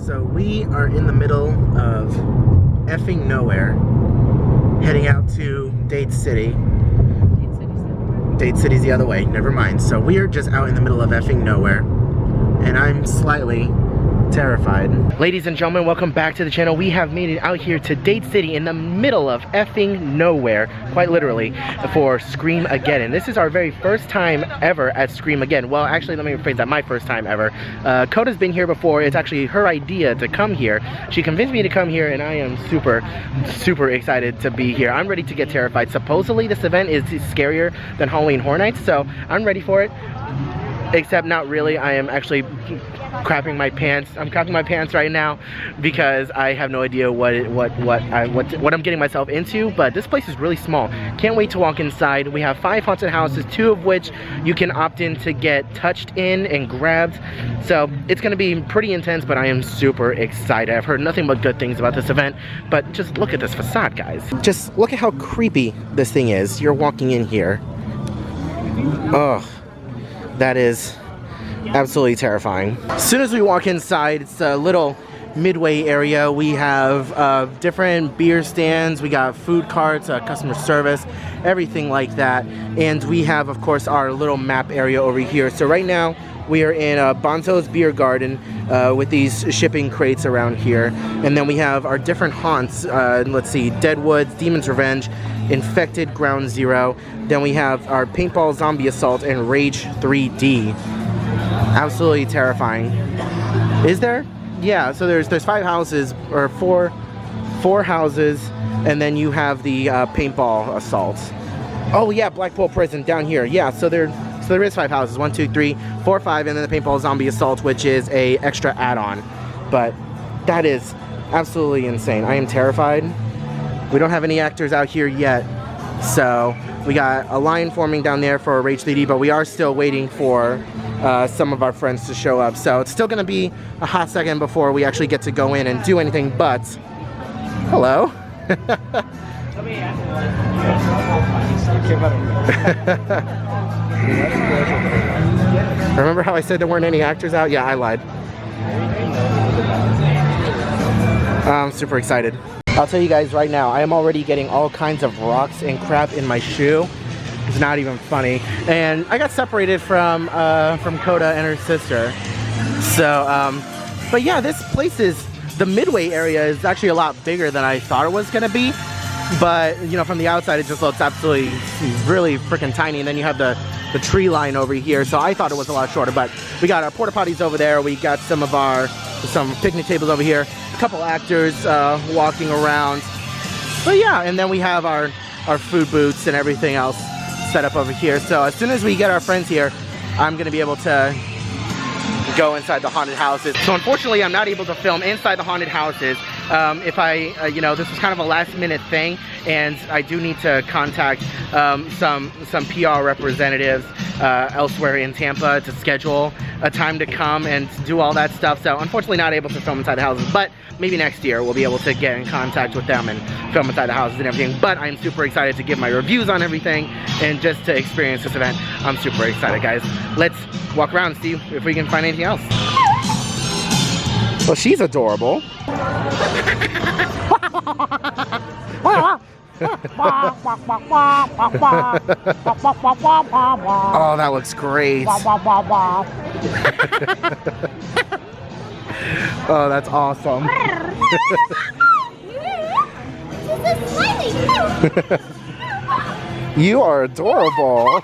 So we are in the middle of effing nowhere, heading out to Dade City. Dade City's the other way, never mind. So we are just out in the middle of effing nowhere, and I'm slightly terrified. Ladies and gentlemen, welcome back to the channel. We have made it out here to Dade City in the middle of effing nowhere, quite literally, for Scream-A-Geddon. This is our very first time ever at Scream-A-Geddon. Well, actually, let me rephrase that, my first time ever. Coda's been here before. It's actually her idea to come here. She convinced me to come here, and I am super excited to be here. I'm ready to get terrified. Supposedly, this event is scarier than Halloween Horror Nights, so I'm ready for it. Except not really. I am actually crapping my pants. I'm crapping my pants right now because I have no idea what I'm getting myself into. But this place is really small. Can't wait to walk inside. We have 5 haunted houses, 2 of which you can opt in to get touched in and grabbed. So it's gonna be pretty intense, but I am super excited. I've heard nothing but good things about this event. But just look at this facade, guys. Just look at how creepy this thing is. You're walking in here. Ugh. That is absolutely terrifying. As soon as we walk inside, it's a little Midway area. We have different beer stands, we got food carts, customer service, everything like that. And we have, of course, our little map area over here. So right now, we are in Bonzo's Beer Garden with these shipping crates around here. And then we have our different haunts. Let's see, Deadwood, Demon's Revenge, Infected, Ground Zero. Then we have our Paintball, Zombie Assault, and Rage 3D. Absolutely terrifying. Is there? Yeah, so there's 5 houses, or four houses, and then you have the Paintball Assault. Oh yeah, Blackpool Prison down here. Yeah, so there is 5 houses. 1, 2, 3, 4, 5, and then the Paintball Zombie Assault, which is a extra add-on. But that is absolutely insane. I am terrified. We don't have any actors out here yet, so we got a line forming down there for Rage 3D, but we are still waiting for some of our friends to show up. So it's still gonna be a hot second before we actually get to go in and do anything, but hello. Remember how I said there weren't any actors out? Yeah, I lied. I'm super excited. I'll tell you guys right now, I am already getting all kinds of rocks and crap in my shoe. It's not even funny. And I got separated from Coda and her sister. So, but yeah, this place the Midway area is actually a lot bigger than I thought it was gonna be. But, you know, from the outside, it just looks absolutely, really freaking tiny. And then you have the tree line over here. So I thought it was a lot shorter, but we got our porta potties over there. We got some picnic tables over here. A couple actors walking around. But yeah, and then we have our food booths and everything else set up over here. So as soon as we get our friends here, I'm gonna be able to go inside the haunted houses. So unfortunately, I'm not able to film inside the haunted houses. If I, you know, this is kind of a last minute thing, and I do need to contact some PR representatives elsewhere in Tampa to schedule a time to come and do all that stuff. So unfortunately not able to film inside the houses, but maybe next year we'll be able to get in contact with them and film inside the houses and everything. But I'm super excited to give my reviews on everything and just to experience this event. I'm super excited, guys. Let's walk around and see if we can find anything else. Well, she's adorable. Oh, that looks great. Oh, that's awesome. You are adorable.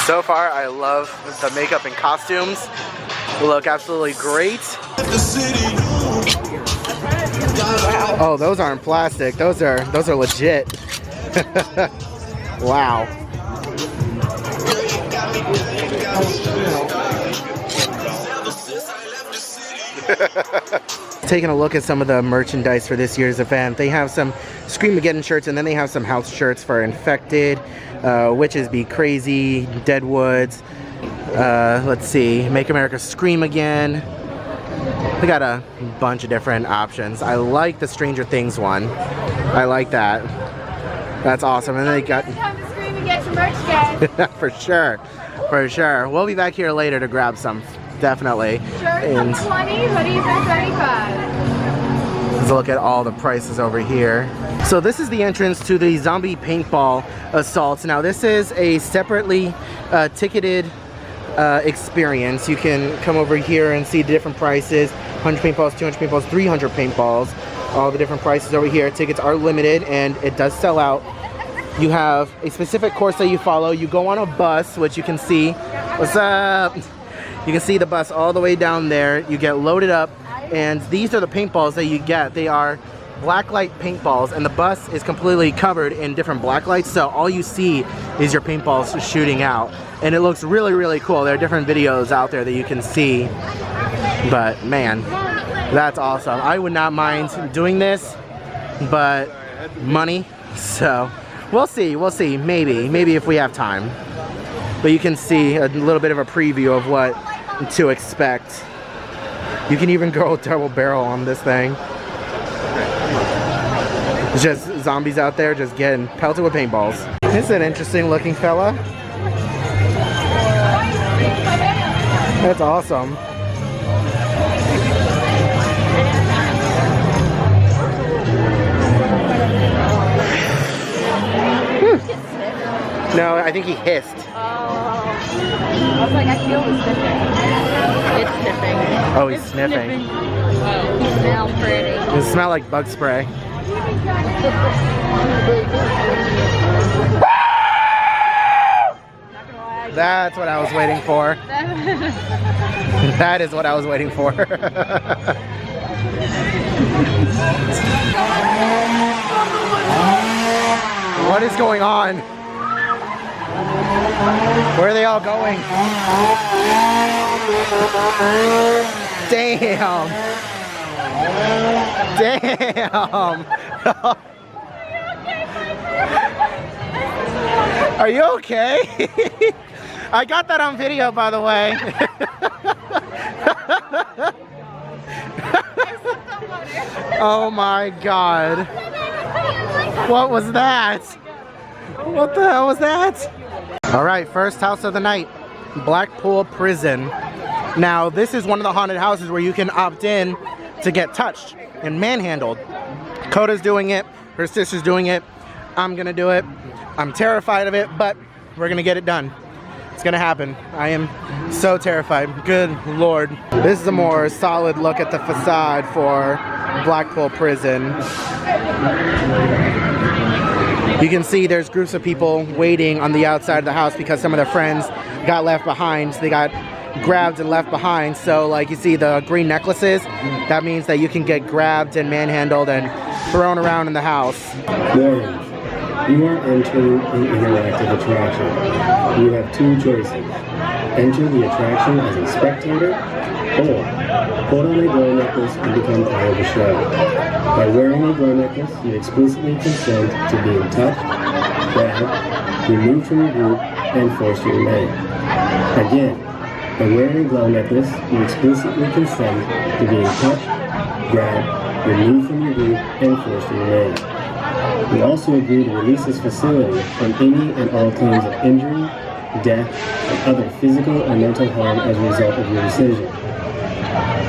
So far, I love the makeup and costumes. They look absolutely great. Oh, those aren't plastic. Those are legit. Wow. taking a look at some of the merchandise for this year's event. They have some Scream-A-Geddon shirts, and then they have some house shirts for Infected, Witches Be Crazy, Deadwoods. Let's see, Make America Scream Again. We got a bunch of different options. I like the Stranger Things one. I like that. That's awesome. And then they got... Time to scream and get some merch, guys. For sure. For sure. We'll be back here later to grab some. Definitely. Shirts and are 20, hoodies are 35. let's look at all the prices over here. So this is the entrance to the zombie paintball assaults. Now this is a separately ticketed experience. You can come over here and see the different prices. 100 paintballs, 200 paintballs, 300 paintballs. All the different prices over here. Tickets are limited and it does sell out. You have a specific course that you follow. You go on a bus, which you can see. What's up? You can see the bus all the way down there. You get loaded up, and these are the paintballs that you get. They are blacklight paintballs, and the bus is completely covered in different blacklights, so all you see is your paintballs shooting out. And it looks really, really cool. There are different videos out there that you can see, but man, that's awesome. I would not mind doing this, but money, so we'll see, maybe if we have time. But you can see a little bit of a preview of what to expect. You can even go double barrel on this thing. It's just zombies out there just getting pelted with paintballs. This is an interesting looking fella. That's awesome. No, I think he hissed. I was like, I feel the sniffing. It's sniffing. Oh, he's sniffing. Oh, he smells pretty. It smells like bug spray. That's what I was waiting for. That is what I was waiting for. What is going on? Where are they all going? Damn! Damn! Are you okay? I got that on video, by the way. Oh my god. What was that? What the hell was that? Alright, first house of the night. Blackpool Prison. Now, this is one of the haunted houses where you can opt in to get touched and manhandled. Coda's doing it. Her sister's doing it. I'm gonna do it. I'm terrified of it, but we're gonna get it done. It's gonna happen. I am so terrified. Good Lord. This is a more solid look at the facade for Blackpool Prison. You can see there's groups of people waiting on the outside of the house because some of their friends got left behind. They got grabbed and left behind. So like you see the green necklaces, that means that you can get grabbed and manhandled and thrown around in the house. Warning. You are entering an interactive attraction. You have two choices. Enter the attraction as a spectator, or put on a glow necklace and become part of the show. By wearing a glow necklace, you explicitly consent to being touched, grabbed, removed from your group, and forced to remain. Again, by wearing a glow necklace, you explicitly consent to being touched, grabbed, removed from your group, and forced to remain. We also agree to release this facility from any and all claims of injury, death, and other physical or mental harm as a result of your decision.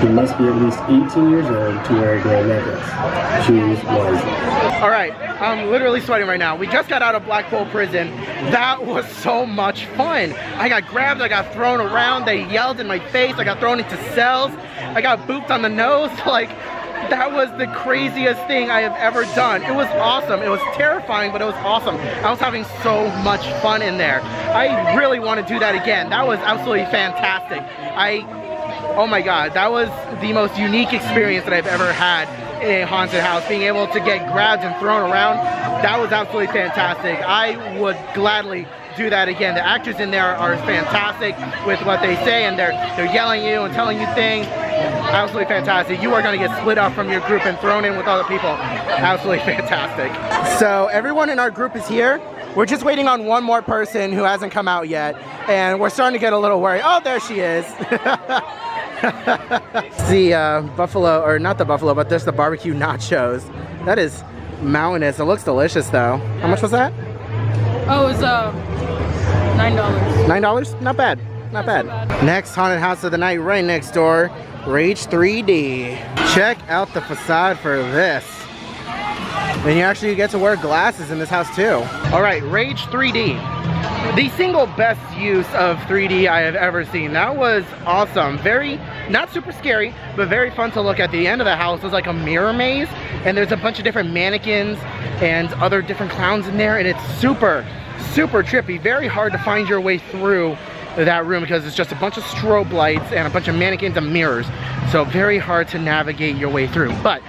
You must be at least 18 years old to wear a glow necklace. Choose wisely. Alright, I'm literally sweating right now. We just got out of Blackpool Prison. That was so much fun. I got grabbed, I got thrown around, they yelled in my face, I got thrown into cells, I got booped on the nose. Like, that was the craziest thing I have ever done. It was awesome. It was terrifying, but it was awesome. I was having so much fun in there. I really want to do that again. That was absolutely fantastic. Oh my god, that was the most unique experience that I've ever had in a haunted house. Being able to get grabbed and thrown around, that was absolutely fantastic. I would gladly do that again. The actors in there are fantastic with what they say, and they're yelling at you and telling you things. Absolutely fantastic. You are gonna get split up from your group and thrown in with other people. Absolutely fantastic. So everyone in our group is here. We're just waiting on one more person who hasn't come out yet, and we're starting to get a little worried. Oh, there she is. The buffalo, or not the buffalo, but there's the barbecue nachos. That is mountainous. It looks delicious though. How much was that? Oh, it was $9. $9? Not bad. Not bad. Next haunted house of the night right next door, Rage 3D. Check out the facade for this. And you actually get to wear glasses in this house too. All right, Rage 3D. The single best use of 3D I have ever seen. That was awesome. Very, not super scary, but very fun to look at. The end of the house is like a mirror maze, and there's a bunch of different mannequins and other different clowns in there, and it's super, super trippy. Very hard to find your way through that room because it's just a bunch of strobe lights and a bunch of mannequins and mirrors. So very hard to navigate your way through, but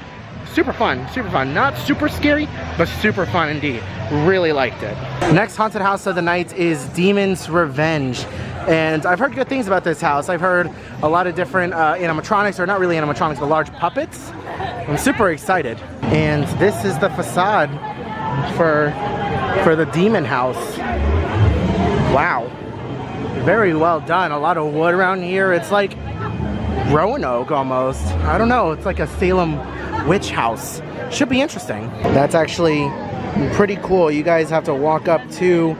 super fun, super fun. Not super scary, but super fun indeed. Really liked it. Next haunted house of the night is Demon's Revenge. And I've heard good things about this house. I've heard a lot of different animatronics, or not really animatronics, but large puppets. I'm super excited. And this is the facade for the demon house. Wow. Very well done. A lot of wood around here. It's like Roanoke almost. I don't know. It's like a Salem witch house. Should be interesting. That's actually pretty cool. You guys have to walk up to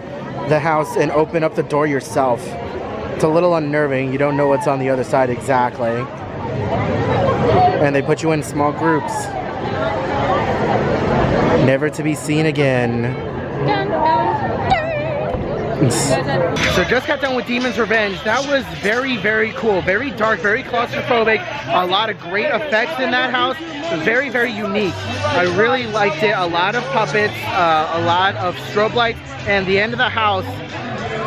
the house and open up the door yourself. It's a little unnerving. You don't know what's on the other side exactly. And they put you in small groups. Never to be seen again. So just got done with Demon's Revenge. That was very, very cool. Very dark, very claustrophobic. A lot of great effects in that house. Very, very unique. I really liked it. A lot of puppets, a lot of strobe lights, and the end of the house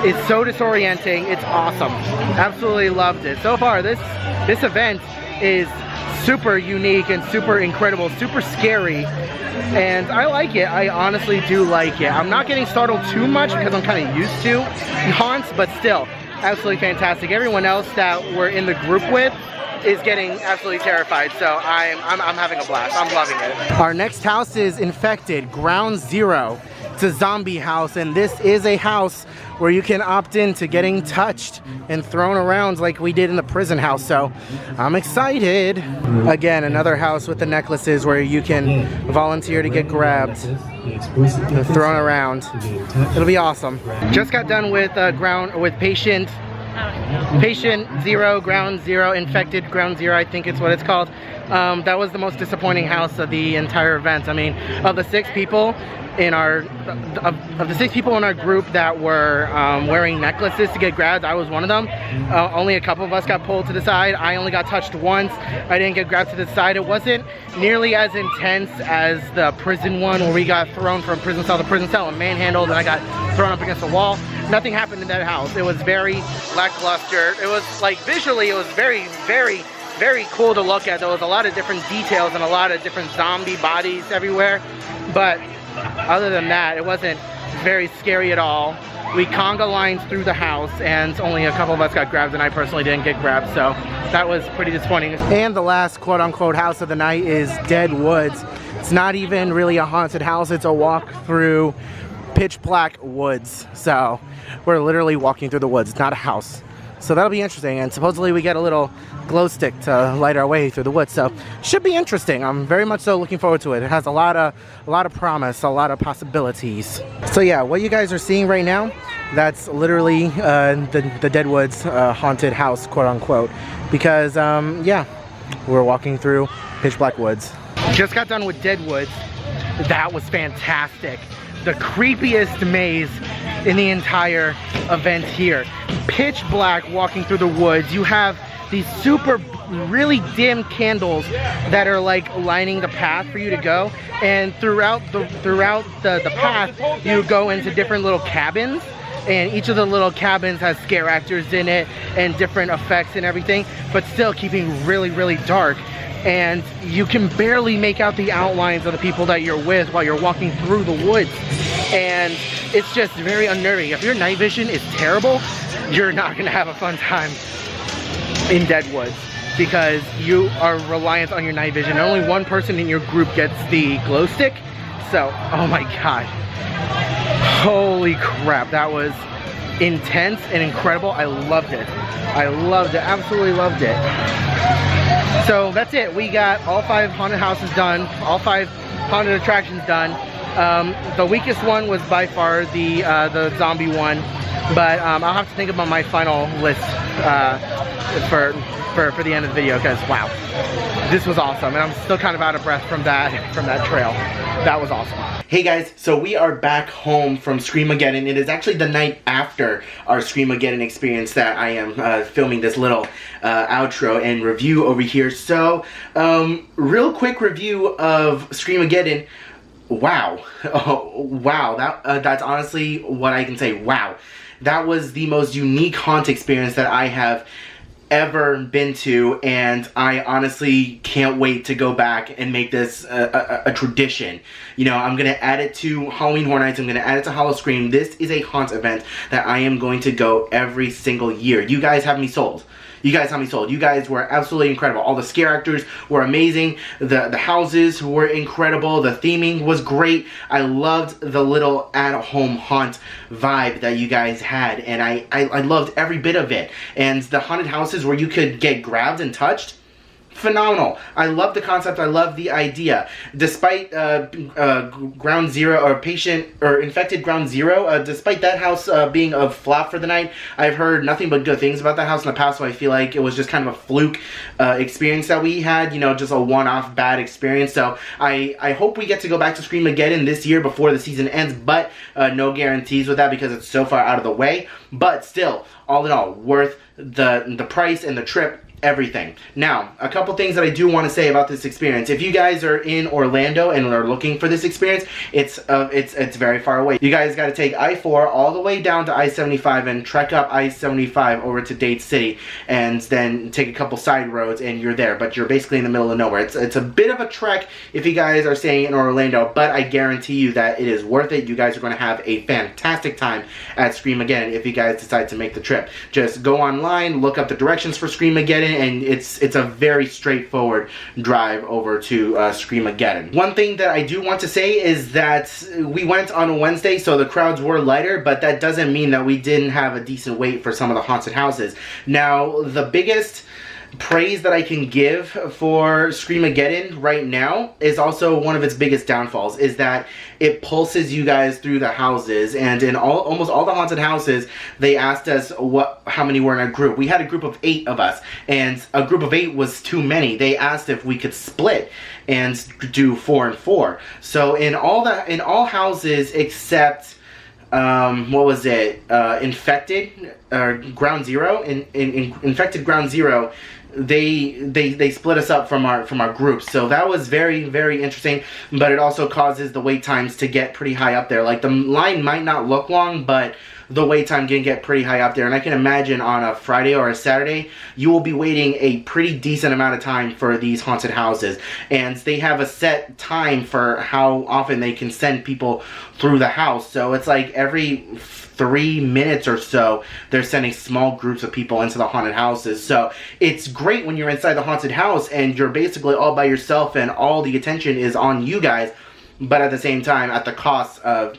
is so disorienting. It's awesome. Absolutely loved it. So far, this event is super unique and super incredible, super scary. And I like it. I honestly do like it. I'm not getting startled too much because I'm kind of used to haunts, but still, absolutely fantastic. Everyone else that we're in the group with is getting absolutely terrified, so I'm having a blast. I'm loving it. Our next house is Infected, Ground Zero. It's a zombie house, and this is a house where you can opt in to getting touched and thrown around like we did in the prison house, so I'm excited. Again, another house with the necklaces where you can volunteer to get grabbed and thrown around. It'll be awesome. Just got done with Patient Zero, Ground Zero, Infected Ground Zero, I think it's what it's called. That was the most disappointing house of the entire event. I mean, of the six people in our group that were wearing necklaces to get grabbed, I was one of them. Only a couple of us got pulled to the side. I only got touched once. I didn't get grabbed to the side. It wasn't nearly as intense as the prison one where we got thrown from prison cell to prison cell and manhandled, and I got thrown up against the wall. Nothing happened in that house. It was very lackluster. It was like visually, it was very, very, very cool to look at. There was a lot of different details and a lot of different zombie bodies everywhere, but other than that, it wasn't very scary at all. We conga lines through the house, and only a couple of us got grabbed, and I personally didn't get grabbed, so that was pretty disappointing. And the last quote-unquote house of the night is Deadwood. It's not even really a haunted house, it's a walk through pitch black woods. So we're literally walking through the woods, it's not a house. So that'll be interesting, and supposedly we get a little glow stick to light our way through the woods, so should be interesting. I'm very much so looking forward to it. It has a lot of promise, a lot of possibilities. So yeah, what you guys are seeing right now, that's literally the Deadwood's haunted house, quote unquote, because yeah, we're walking through pitch black woods. Just got done with Deadwood. That was fantastic. The creepiest maze in the entire event here. Pitch black walking through the woods. You have these super really dim candles that are like lining the path for you to go, and throughout the path you go into different little cabins, and each of the little cabins has scare actors in it and different effects and everything, but still keeping really, really dark. And you can barely make out the outlines of the people that you're with while you're walking through the woods. And it's just very unnerving. If your night vision is terrible, you're not gonna have a fun time in Deadwood. because you are reliant on your night vision. And only one person in your group gets the glow stick. So, oh my gosh. Holy crap, that was intense and incredible. I loved it. I loved it, absolutely loved it. So that's it. We got all 5 haunted houses done, all 5 haunted attractions done. The weakest one was by far the zombie one, but I'll have to think about my final list for the end of the video, because wow, this was awesome, and I'm still kind of out of breath from that trail. That was awesome. Hey guys, so we are back home from Scream-A-Geddon. It is actually the night after our Scream-A-Geddon experience that I am filming this little outro and review over here. So, real quick review of Scream-A-Geddon. Wow. Oh, wow. That's honestly what I can say. Wow. That was the most unique haunt experience that I have ever been to, and I honestly can't wait to go back and make this a tradition. You know, I'm gonna add it to Halloween Horror Nights, I'm gonna add it to Howl-O-Scream. This is a haunt event that I am going to go every single year. You guys have me sold. You guys have me sold. You guys were absolutely incredible. All the scare actors were amazing. The houses were incredible. The theming was great. I loved the little at-home haunt vibe that you guys had, and I loved every bit of it. And the haunted houses where you could get grabbed and touched, phenomenal. I love the concept. I love the idea. Despite Ground Zero, or patient or infected Ground Zero, despite that house being a flop for the night, I've heard nothing but good things about that house in the past, so I feel like it was just kind of a fluke experience that we had, you know, just a one-off bad experience. So I hope we get to go back to Scream-A-Geddon this year before the season ends, but no guarantees with that because it's so far out of the way. But still, all in all, worth the price and the trip. Everything. Now, a couple things that I do want to say about this experience. If you guys are in Orlando and are looking for this experience, it's very far away. You guys got to take I-4 all the way down to I-75 and trek up I-75 over to Dade City, and then take a couple side roads and you're there. But you're basically in the middle of nowhere. It's a bit of a trek if you guys are staying in Orlando, but I guarantee you that it is worth it. You guys are going to have a fantastic time at Scream-A-Geddon if you guys decide to make the trip. Just go online, look up the directions for Scream-A-Geddon, and it's a very straightforward drive over to Scream-A-Geddon. One thing that I do want to say is that we went on a Wednesday, so the crowds were lighter, but that doesn't mean that we didn't have a decent wait for some of the haunted houses. Now, the biggest praise that I can give for Scream-A-Geddon right now is also one of its biggest downfalls, is that it pulses you guys through the houses, and in almost all the haunted houses they asked us how many were in a group. We had a group of 8 of us, and a group of 8 was too many. They asked if we could split and do 4 and 4. So in all houses except what was it, infected Ground Zero, in infected Ground Zero, they split us up from our groups. So that was very, very interesting, but it also causes the wait times to get pretty high up there. Like, the line might not look long, but the wait time can get pretty high up there. And I can imagine on a Friday or a Saturday, you will be waiting a pretty decent amount of time for these haunted houses. And they have a set time for how often they can send people through the house. So it's like every 3 minutes or so, they're sending small groups of people into the haunted houses. So it's great when you're inside the haunted house and you're basically all by yourself and all the attention is on you guys, but at the same time, at the cost of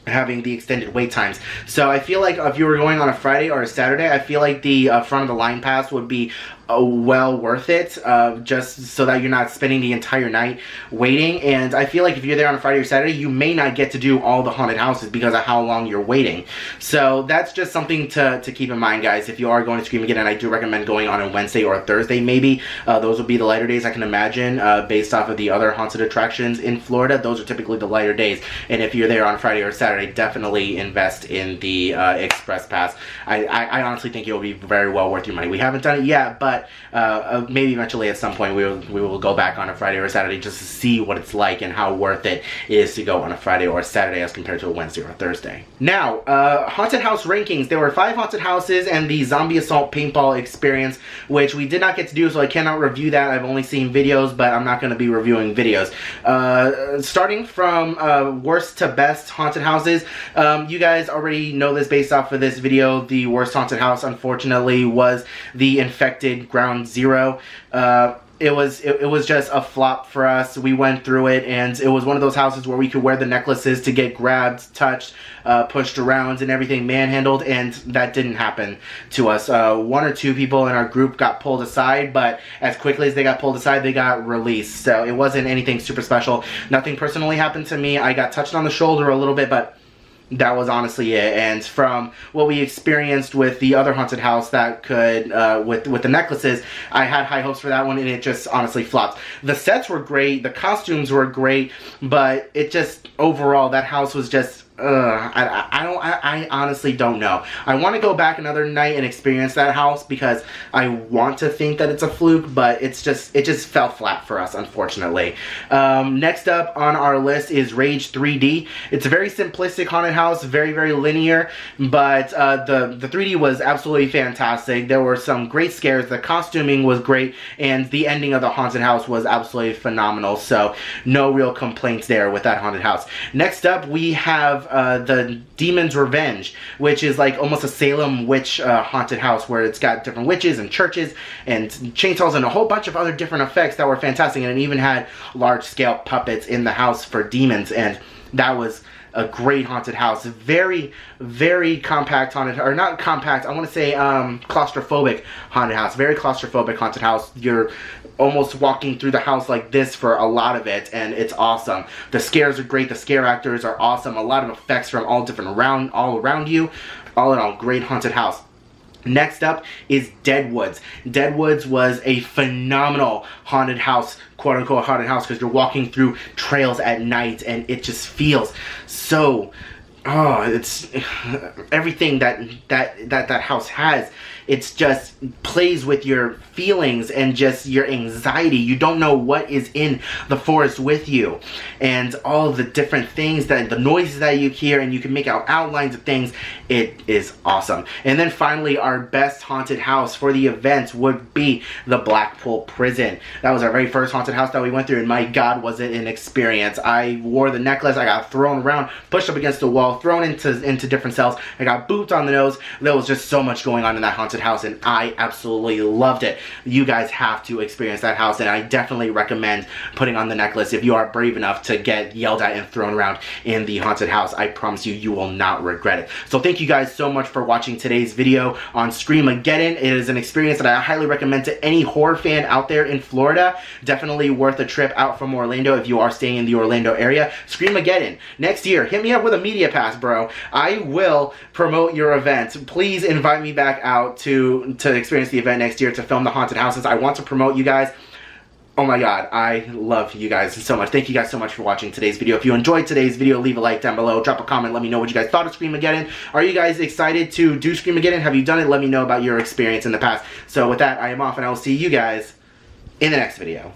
having the extended wait times. So I feel like if you were going on a Friday or a Saturday, I feel like the front of the line pass would be well worth it, just so that you're not spending the entire night waiting. And I feel like if you're there on a Friday or Saturday, you may not get to do all the haunted houses because of how long you're waiting. So that's just something to keep in mind, guys. If you are going to Scream-A-Geddon, I do recommend going on a Wednesday or a Thursday maybe. Those would be the lighter days, I can imagine, based off of the other haunted attractions in Florida. Those are typically the lighter days. And if you're there on Friday or Saturday, definitely invest in the Express Pass. I honestly think it will be very well worth your money. We haven't done it yet, but maybe eventually at some point we will go back on a Friday or a Saturday just to see what it's like and how worth it is to go on a Friday or a Saturday as compared to a Wednesday or a Thursday. Now, haunted house rankings. There were 5 haunted houses and the Zombie Assault Paintball experience, which we did not get to do, so I cannot review that. I've only seen videos, but I'm not going to be reviewing videos. Starting from worst to best haunted houses, you guys already know this based off of this video. The worst haunted house, unfortunately, was the infected ground zero. It was just a flop for us. We went through it, and it was one of those houses where we could wear the necklaces to get grabbed, touched, pushed around, and everything manhandled, and that didn't happen to us. One or two people in our group got pulled aside, but as quickly as they got pulled aside, they got released. So it wasn't anything super special. Nothing personally happened to me. I got touched on the shoulder a little bit, but that was honestly it. And from what we experienced with the other haunted house that could, with the necklaces, I had high hopes for that one, and it just honestly flopped. The sets were great, the costumes were great, but it just, overall, that house was just, I honestly don't know. I want to go back another night and experience that house because I want to think that it's a fluke, but it just fell flat for us, unfortunately. Next up on our list is Rage 3D. It's a very simplistic haunted house, very, very linear, but the 3D was absolutely fantastic. There were some great scares, the costuming was great, and the ending of the haunted house was absolutely phenomenal, so no real complaints there with that haunted house. Next up, we have the Demon's Revenge, which is like almost a Salem witch haunted house where it's got different witches and churches and chainsaws and a whole bunch of other different effects that were fantastic, and it even had large-scale puppets in the house for demons, and that was a great haunted house. Very, very compact haunted, or not compact, I want to say claustrophobic haunted house. Very claustrophobic haunted house. You're almost walking through the house like this for a lot of it, and it's awesome. The scares are great, the scare actors are awesome, a lot of effects from all around you. All in all, great haunted house. Next up is Deadwoods. Deadwoods was a phenomenal haunted house, quote-unquote haunted house, because you're walking through trails at night, and it just feels so, it's everything that house has. It's just plays with your feelings and just your anxiety. You don't know what is in the forest with you, and all the different things, that the noises that you hear, and you can make out outlines of things. It is awesome. And then finally, our best haunted house for the event would be the Blackpool prison. That was our very first haunted house that we went through, and my God, was it an experience. I wore the necklace, I got thrown around, pushed up against the wall, thrown into different cells, I got booped on the nose. There was just so much going on in that haunted house, and I absolutely loved it. You guys have to experience that house, and I definitely recommend putting on the necklace if you are brave enough to get yelled at and thrown around in the haunted house. I promise you, you will not regret it. So thank you guys so much for watching today's video on Scream-A-Geddon. It is an experience that I highly recommend to any horror fan out there in Florida. Definitely worth a trip out from Orlando if you are staying in the Orlando area. Scream-A-Geddon next year. Hit me up with a media pass, bro. I will promote your event. Please invite me back out to experience the event next year, to film the haunted houses. I want to promote you guys. Oh my God, I love you guys so much. Thank you guys so much for watching today's video. If you enjoyed today's video, leave a like down below, drop a comment, let me know what you guys thought of Scream-A-Geddon. Are you guys excited to do Scream-A-Geddon? Have you done it? Let me know about your experience in the past. So with that, I am off, and I will see you guys in the next video.